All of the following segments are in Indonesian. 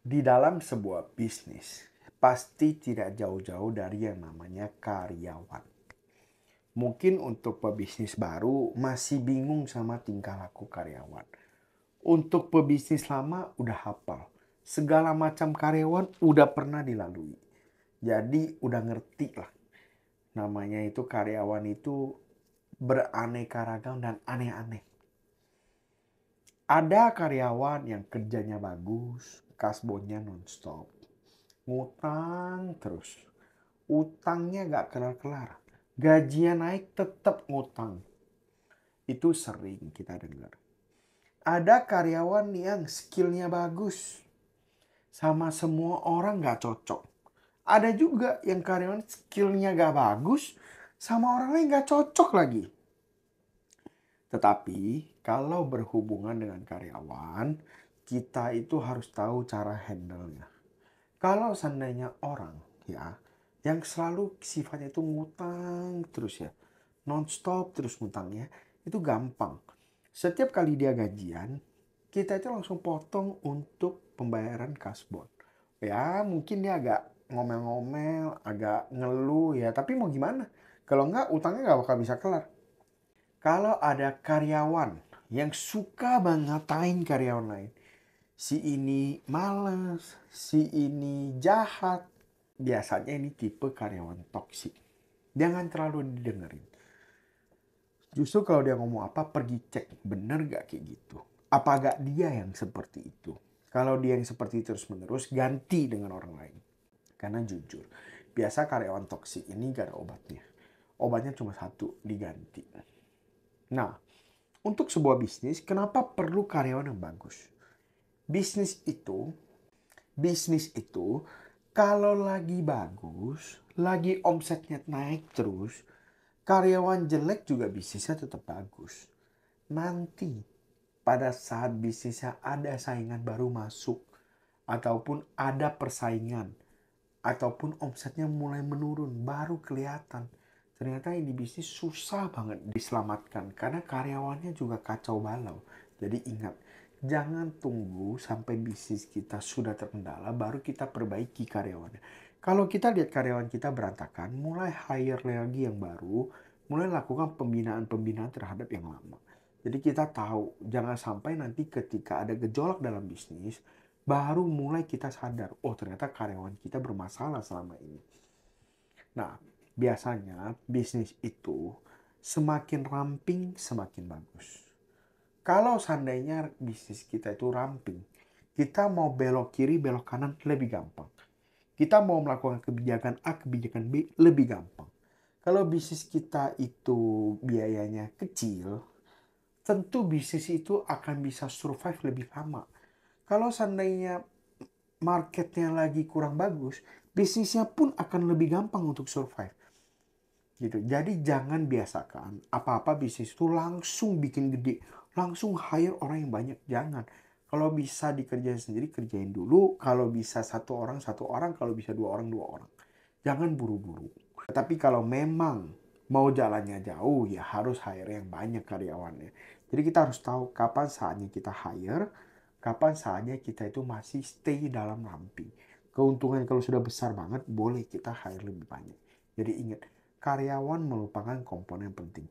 Di dalam sebuah bisnis, pasti tidak jauh-jauh dari yang namanya karyawan. Mungkin untuk pebisnis baru masih bingung sama tingkah laku karyawan. Untuk pebisnis lama udah hafal. Segala macam karyawan udah pernah dilalui. Jadi udah ngerti lah. Namanya itu karyawan itu beraneka ragam dan aneh-aneh. Ada karyawan yang kerjanya bagus, kasbonnya nonstop. Ngutang terus. Utangnya gak kelar-kelar. Gajian naik tetap ngutang. Itu sering kita dengar. Ada karyawan yang skillnya bagus. Sama semua orang gak cocok. Ada juga yang karyawan skillnya gak bagus. Sama orang lain gak cocok lagi. Tetapi kalau berhubungan dengan karyawan, kita itu harus tahu cara handle-nya. Kalau seandainya orang ya yang selalu sifatnya itu ngutang terus ya, nonstop terus ngutangnya, itu gampang. Setiap kali dia gajian, kita itu langsung potong untuk pembayaran kasbon. Ya mungkin dia agak ngomel-ngomel, agak ngeluh ya, tapi mau gimana? Kalau enggak utangnya nggak bakal bisa kelar. Kalau ada karyawan yang suka banget ngatain karyawan lain, si ini males, si ini jahat. Biasanya ini tipe karyawan toksik. Jangan terlalu didengerin. Justru kalau dia ngomong apa, pergi cek. Bener gak kayak gitu? Apa gak dia yang seperti itu? Kalau dia yang seperti itu terus menerus, ganti dengan orang lain. Karena jujur, biasa karyawan toksik ini gak ada obatnya. Obatnya cuma satu, diganti. Nah, untuk sebuah bisnis, kenapa perlu karyawan yang bagus? Bisnis itu kalau lagi bagus, lagi omsetnya naik terus, karyawan jelek juga bisnisnya tetap bagus. Nanti pada saat bisnisnya ada saingan baru masuk, ataupun ada persaingan, ataupun omsetnya mulai menurun, baru kelihatan. Ternyata ini bisnis susah banget diselamatkan karena karyawannya juga kacau balau. Jadi ingat, jangan tunggu sampai bisnis kita sudah terkendala baru kita perbaiki karyawannya. Kalau kita lihat karyawan kita berantakan, mulai hire lagi yang baru, mulai lakukan pembinaan-pembinaan terhadap yang lama. Jadi kita tahu, jangan sampai nanti ketika ada gejolak dalam bisnis, baru mulai kita sadar, oh ternyata karyawan kita bermasalah selama ini. Nah, biasanya bisnis itu semakin ramping semakin bagus. Kalau seandainya bisnis kita itu ramping, kita mau belok kiri, belok kanan lebih gampang. Kita mau melakukan kebijakan A, kebijakan B lebih gampang. Kalau bisnis kita itu biayanya kecil, tentu bisnis itu akan bisa survive lebih lama. Kalau seandainya marketnya lagi kurang bagus, bisnisnya pun akan lebih gampang untuk survive. Gitu. Jadi jangan biasakan apa-apa bisnis itu langsung bikin gede, langsung hire orang yang banyak. Jangan. Kalau bisa dikerjain sendiri, kerjain dulu. Kalau bisa satu orang, kalau bisa dua orang. Jangan buru-buru. Tapi kalau memang mau jalannya jauh, ya harus hire yang banyak karyawannya. Jadi kita harus tahu kapan saatnya kita hire, kapan saatnya kita itu masih stay dalam ramping. Keuntungan kalau sudah besar banget, boleh kita hire lebih banyak. Jadi ingat, karyawan merupakan komponen penting.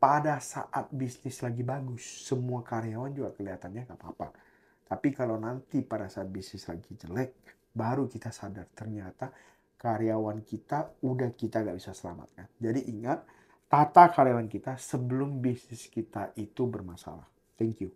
Pada saat bisnis lagi bagus, semua karyawan juga kelihatannya gak apa-apa. Tapi kalau nanti pada saat bisnis lagi jelek, baru kita sadar ternyata karyawan kita udah kita gak bisa selamatkan. Jadi ingat, tata karyawan kita sebelum bisnis kita itu bermasalah. Thank you.